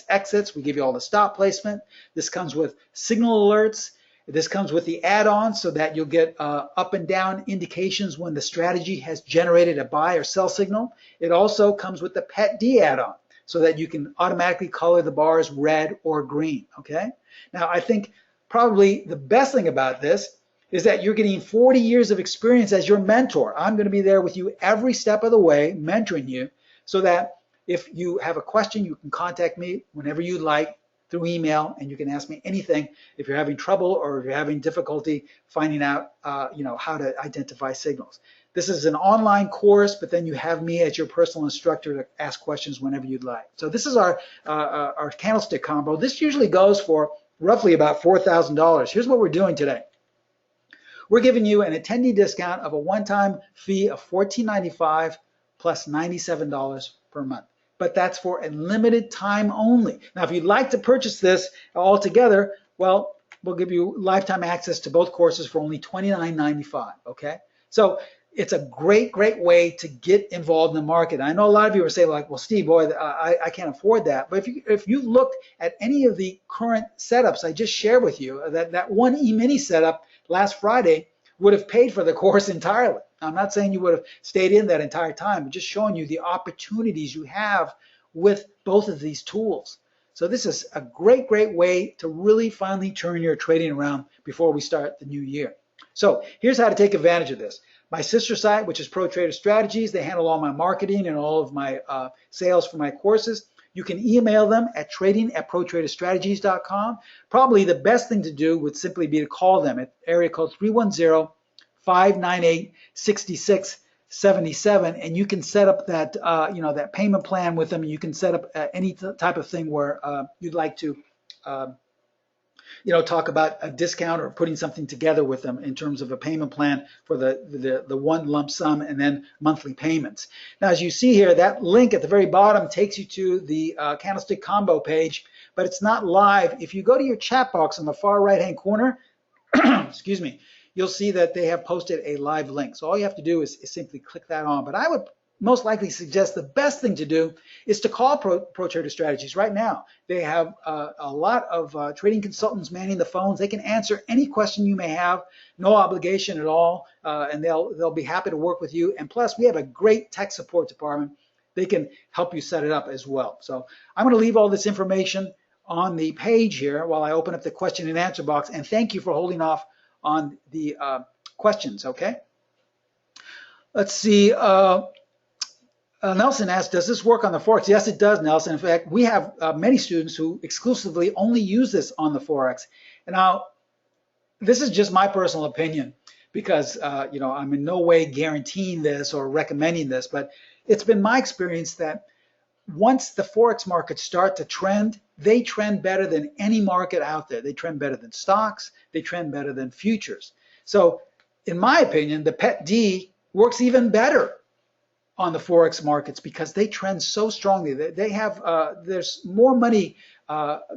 exits. We give you all the stop placement. This comes with signal alerts. This comes with the add-ons so that you'll get up and down indications when the strategy has generated a buy or sell signal. It also comes with the PET D add-on so that you can automatically color the bars red or green, okay? Now, I think probably the best thing about this is that you're getting 40 years of experience as your mentor. I'm going to be there with you every step of the way, mentoring you, so that if you have a question, you can contact me whenever you'd like through email, and you can ask me anything if you're having trouble or if you're having difficulty finding out how to identify signals. This is an online course, but then you have me as your personal instructor to ask questions whenever you'd like. So this is our candlestick combo. This usually goes for roughly about $4,000. Here's what we're doing today. We're giving you an attendee discount of a one-time fee of $14.95 plus $97 per month. but that's for a limited time only. Now, if you'd like to purchase this all together, well, we'll give you lifetime access to both courses for only $29.95, okay? So it's a great, great way to get involved in the market. I know a lot of you are saying like, well, Steve, boy, I can't afford that. But if you looked at any of the current setups I just shared with you, that one E-mini setup last Friday would have paid for the course entirely. I'm not saying you would have stayed in that entire time, but just showing you the opportunities you have with both of these tools. So this is a great, great way to really finally turn your trading around before we start the new year. So here's how to take advantage of this. My sister site, which is Pro Trader Strategies, they handle all my marketing and all of my sales for my courses. You can email them at trading@protraderstrategies.com. Probably the best thing to do would simply be to call them at area code 310-598-6677, and you can set up that that payment plan with them. You can set up any type of thing where you'd like to talk about a discount or putting something together with them in terms of a payment plan for the one lump sum and then monthly payments. Now, as you see here, that link at the very bottom takes you to the candlestick combo page, but it's not live. If you go to your chat box on the far right-hand corner, excuse me, you'll see that they have posted a live link. So all you have to do is simply click that on. But I would most likely suggest the best thing to do is to call Pro Trader Strategies right now. They have a lot of trading consultants manning the phones. They can answer any question you may have, no obligation at all, and they'll be happy to work with you. And plus, we have a great tech support department. They can help you set it up as well. So I'm going to leave all this information on the page here while I open up the question and answer box. And thank you for holding off on the questions, okay? Let's see. Nelson asked, does this work on the Forex? Yes, it does, Nelson. In fact, we have many students who exclusively only use this on the Forex. And now, this is just my personal opinion because, I'm in no way guaranteeing this or recommending this, but it's been my experience that once the Forex markets start to trend, they trend better than any market out there. They trend better than stocks. They trend better than futures. So, in my opinion, the PET-D works even better on the Forex markets because they trend so strongly. They have there's more money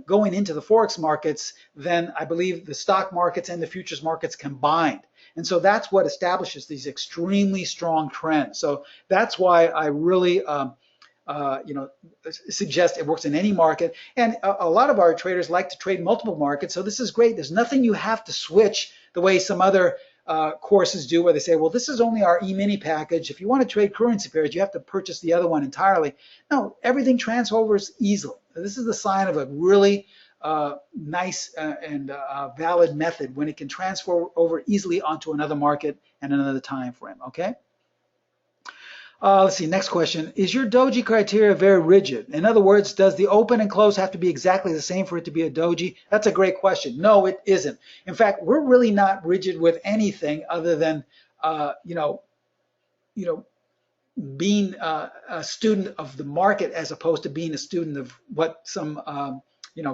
going into the Forex markets than I believe the stock markets and the futures markets combined. And so that's what establishes these extremely strong trends. So that's why I really suggest it works in any market. And a lot of our traders like to trade multiple markets. So this is great. There's nothing you have to switch the way some other courses do where they say, well, this is only our E-mini package. If you want to trade currency pairs, you have to purchase the other one entirely. No, everything transfers easily. This is the sign of a really nice and valid method when it can transfer over easily onto another market and another time frame, okay? Let's see, next question. Is your DOJI criteria very rigid? In other words, does the open and close have to be exactly the same for it to be a DOJI? That's a great question. No, it isn't. In fact, we're really not rigid with anything other than, being a student of the market as opposed to being a student of what some,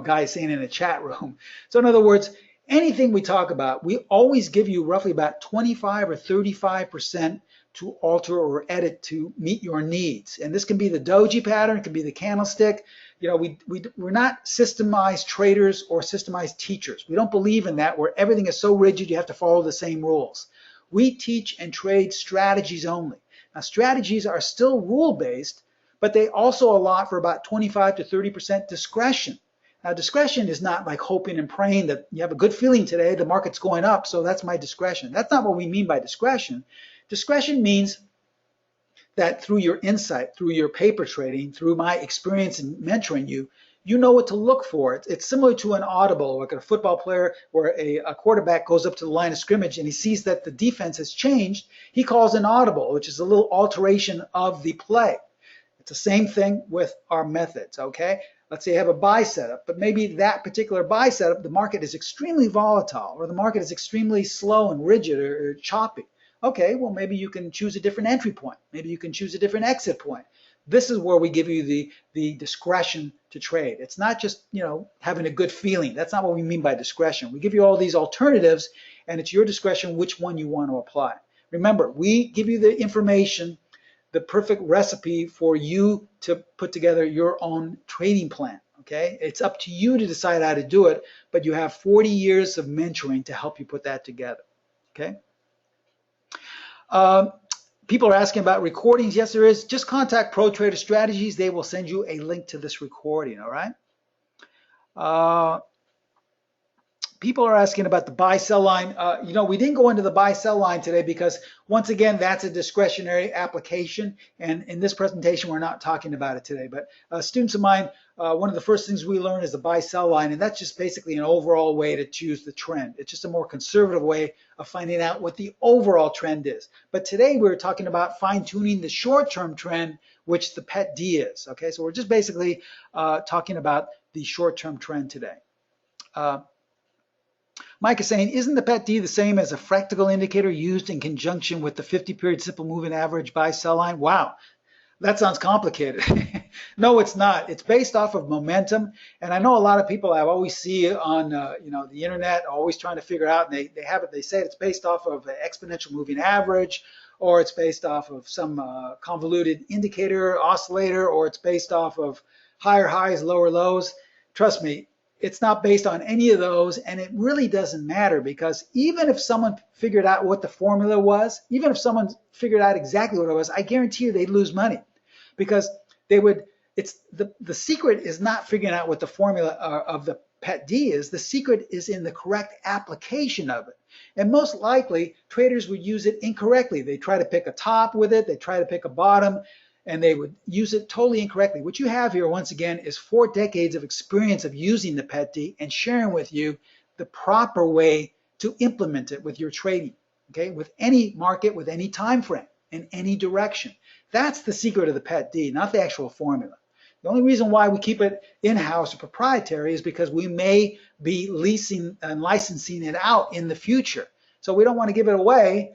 guy is saying in a chat room. So in other words, anything we talk about, we always give you roughly about 25 or 35% to alter or edit to meet your needs. And this can be the DOJI pattern, it can be the candlestick. We're not systemized traders or systemized teachers. We don't believe in that where everything is so rigid you have to follow the same rules. We teach and trade strategies only. Now strategies are still rule-based, but they also allot for about 25 to 30% discretion. Now discretion is not like hoping and praying that you have a good feeling today, the market's going up, so that's my discretion. That's not what we mean by discretion. Discretion means that through your insight, through your paper trading, through my experience in mentoring you, you know what to look for. It's similar to an audible, like a football player where a quarterback goes up to the line of scrimmage and he sees that the defense has changed. He calls an audible, which is a little alteration of the play. It's the same thing with our methods, okay? Let's say you have a buy setup, but maybe that particular buy setup, the market is extremely volatile or the market is extremely slow and rigid or choppy. Okay, well, maybe you can choose a different entry point. Maybe you can choose a different exit point. This is where we give you the discretion to trade. It's not just, having a good feeling. That's not what we mean by discretion. We give you all these alternatives, and it's your discretion which one you want to apply. Remember, we give you the information the perfect recipe for you to put together your own trading plan. Okay, it's up to you to decide how to do it, but you have 40 years of mentoring to help you put that together. Okay. People are asking about recordings. Yes, there is. Just contact Pro Trader Strategies. They will send you a link to this recording. All right. People are asking about the buy-sell line. We didn't go into the buy-sell line today because, once again, that's a discretionary application. And in this presentation, we're not talking about it today. But students of mine, one of the first things we learn is the buy-sell line. And that's just basically an overall way to choose the trend. It's just a more conservative way of finding out what the overall trend is. But today, we're talking about fine-tuning the short-term trend, which the PET D is. Okay, so we're just basically talking about the short-term trend today. Mike is saying, isn't the PET D the same as a fractal indicator used in conjunction with the 50-period simple moving average buy-sell line? Wow, that sounds complicated. No, it's not. It's based off of momentum. And I know a lot of people I always see on the internet always trying to figure out, and they say it's based off of an exponential moving average, or it's based off of some convoluted indicator, oscillator, or it's based off of higher highs, lower lows. Trust me, it's not based on any of those, and it really doesn't matter, because even if someone figured out what the formula was, even if someone figured out exactly what it was, I guarantee you they'd lose money, because the secret is not figuring out what the formula of the PET D is. The secret is in the correct application of it. And most likely, traders would use it incorrectly. They try to pick a top with it, they try to pick a bottom, and they would use it totally incorrectly. What you have here, once again, is 4 decades of experience of using the PET D and sharing with you the proper way to implement it with your trading, okay, with any market, with any time frame, in any direction. That's the secret of the PET D, not the actual formula. The only reason why we keep it in-house or proprietary is because we may be leasing and licensing it out in the future. So we don't want to give it away,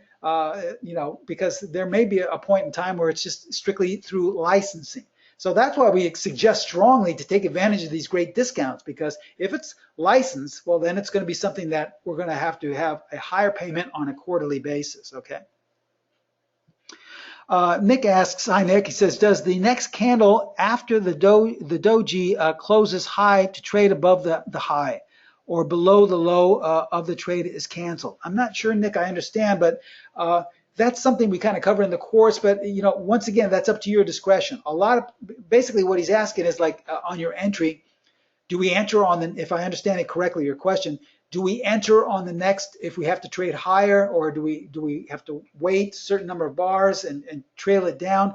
because there may be a point in time where it's just strictly through licensing. So that's why we suggest strongly to take advantage of these great discounts, because if it's licensed, well, then it's going to be something that we're going to have a higher payment on a quarterly basis, okay? Nick asks, hi Nick, he says, does the next candle after the DOJI closes high to trade above the high, or below the low of the trade is canceled? I'm not sure, Nick, I understand, but that's something we kind of cover in the course. But once again, that's up to your discretion. Basically what he's asking is like on your entry, do we enter on the, if I understand it correctly, your question, do we enter on the next if we have to trade higher, or do we have to wait a certain number of bars and trail it down?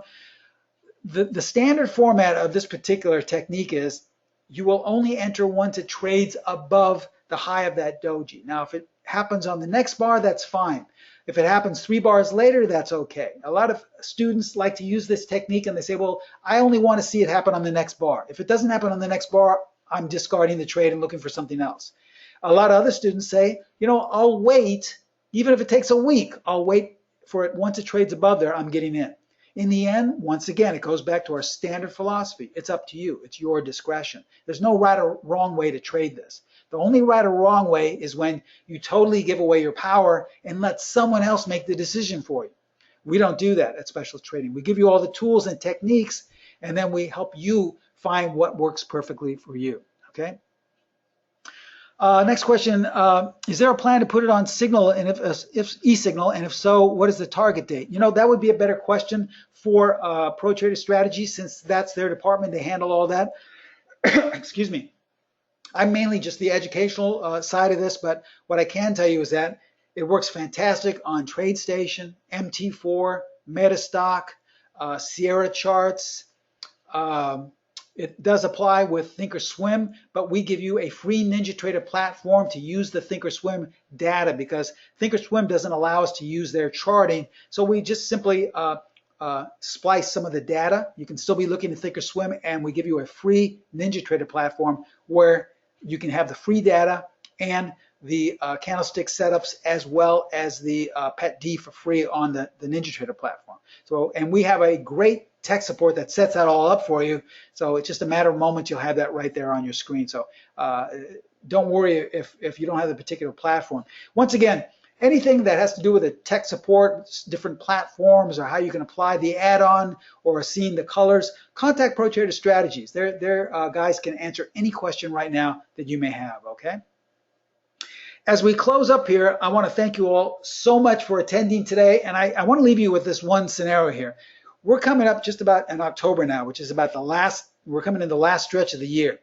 The standard format of this particular technique is you will only enter once it trades above the high of that DOJI. Now, if it happens on the next bar, that's fine. If it happens 3 bars later, that's okay. A lot of students like to use this technique and they say, well, I only want to see it happen on the next bar. If it doesn't happen on the next bar, I'm discarding the trade and looking for something else. A lot of other students say, I'll wait, even if it takes a week, I'll wait for it. Once it trades above there, I'm getting in. In the end, once again, it goes back to our standard philosophy. It's up to you. It's your discretion. There's no right or wrong way to trade this. The only right or wrong way is when you totally give away your power and let someone else make the decision for you. We don't do that at Special Trading. We give you all the tools and techniques, and then we help you find what works perfectly for you. Okay? Next question, is there a plan to put it on Signal, and if e-Signal, and if so, what is the target date? That would be a better question for Pro Trader Strategy, since that's their department. They handle all that. Excuse me. I'm mainly just the educational side of this, but what I can tell you is that it works fantastic on TradeStation, MT4, Metastock, Sierra Charts. It does apply with Thinkorswim, but we give you a free NinjaTrader platform to use the Thinkorswim data, because Thinkorswim doesn't allow us to use their charting. So we just simply splice some of the data. You can still be looking at Thinkorswim, and we give you a free NinjaTrader platform where you can have the free data and the candlestick setups, as well as the PET D for free on the NinjaTrader platform. So, and we have a great tech support that sets that all up for you. So it's just a matter of moments. You'll have that right there on your screen. So don't worry if you don't have the particular platform. Once again, Anything that has to do with the tech support, different platforms, or how you can apply the add-on or seeing the colors, contact ProTrader Strategies. Their guys can answer any question right now that you may have, okay? As we close up here, I want to thank you all so much for attending today, and I want to leave you with this one scenario here. We're coming up just about in October now, which is about we're coming in the last stretch of the year.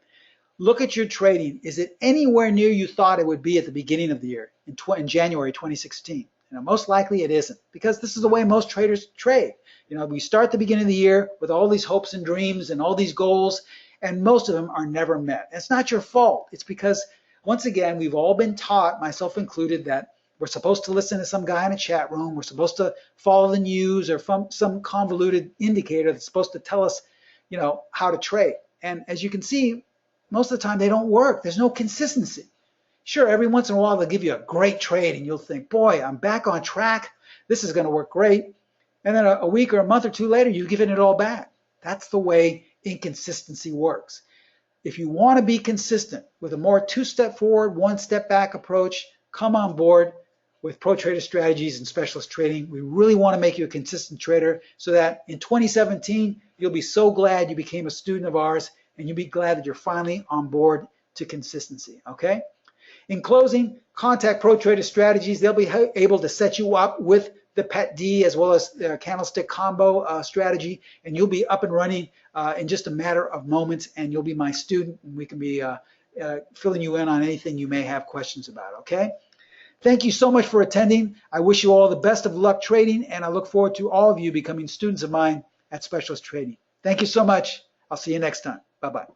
Look at your trading. Is it anywhere near you thought it would be at the beginning of the year, in January 2016? Most likely it isn't, because this is the way most traders trade. We start the beginning of the year with all these hopes and dreams and all these goals, and most of them are never met. It's not your fault. It's because, once again, we've all been taught, myself included, that we're supposed to listen to some guy in a chat room. We're supposed to follow the news or from some convoluted indicator that's supposed to tell us, how to trade. And as you can see, most of the time they don't work. There's no consistency. Sure, every once in a while they'll give you a great trade and you'll think, boy, I'm back on track. This is going to work great. And then a week or a month or two later, you've given it all back. That's the way inconsistency works. If you want to be consistent with a more two-step forward, one-step back approach, come on board with ProTrader Strategies and Specialist Trading. We really want to make you a consistent trader so that in 2017, you'll be so glad you became a student of ours, and you'll be glad that you're finally on board to consistency, okay? In closing, contact ProTrader Strategies. They'll be able to set you up with the PET D as well as the candlestick combo strategy, and you'll be up and running in just a matter of moments, and you'll be my student, and we can be filling you in on anything you may have questions about, okay? Thank you so much for attending. I wish you all the best of luck trading, and I look forward to all of you becoming students of mine at Specialist Trading. Thank you so much. I'll see you next time. Bye-bye.